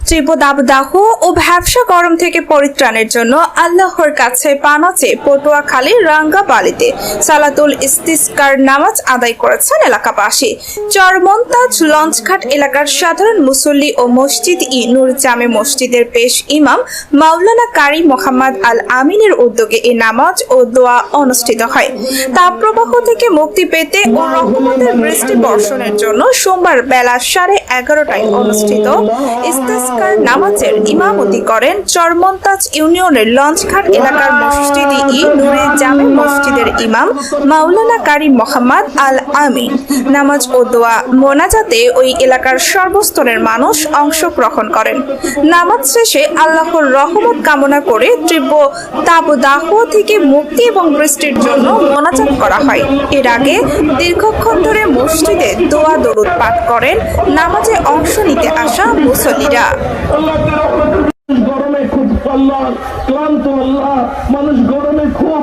তীব্র দাবদাহ ও ভ্যাবসা গরম থেকে পরিত্রাণের জন্য আল্লাহর কাছে পানা চেয়ে পটুয়াখালীর রাঙ্গাবালিতে সালাতুল ইস্তিসকার নামাজ আদায় করেছেন এলাকাবাসী। চরমন্তাজ লঞ্চঘাট এলাকার সাধারণ মুসল্লি ও মসজিদ ই নূর জামে মসজিদের পেশ ইমাম মাওলানা কারি মোহাম্মদ আল আমিনের উদ্যোগে এই নামাজ ও দোয়া অনুষ্ঠিত হয়। তাপপ্রবাহ থেকে মুক্তি পেতে ও রহমতের বৃষ্টি বর্ষণের জন্য সোমবার বেলা 11:30টায় অনুষ্ঠিত ইস্তিসকার নামাজের ইমামতি করেন চরমন্তাজ ইউনিয়নের লঞ্চঘাট এলাকার মসজিদ ই নূরে জামে মসজিদের ইমাম মাওলানা কারি মোহাম্মদ আল আমিন। নামাজ ও দোয়া মোনাজাতে ওই এলাকার সর্বস্তরের মানুষ অংশগ্রহণ করেন। নামাজ শেষে আল্লাহর রহমত কামনা করে তীব্র তাপদাহ থেকে মুক্তি এবং বৃষ্টির জন্য মোনাজাত করা হয়। এর আগে দীর্ঘক্ষণ ধরে মসজিদে দোয়া দরুদ পাঠ করেন নামাজে অংশ নিতে আসা মুসল্লিরা। গরমে খুব ক্লান্ত, মানুষ গরমে খুব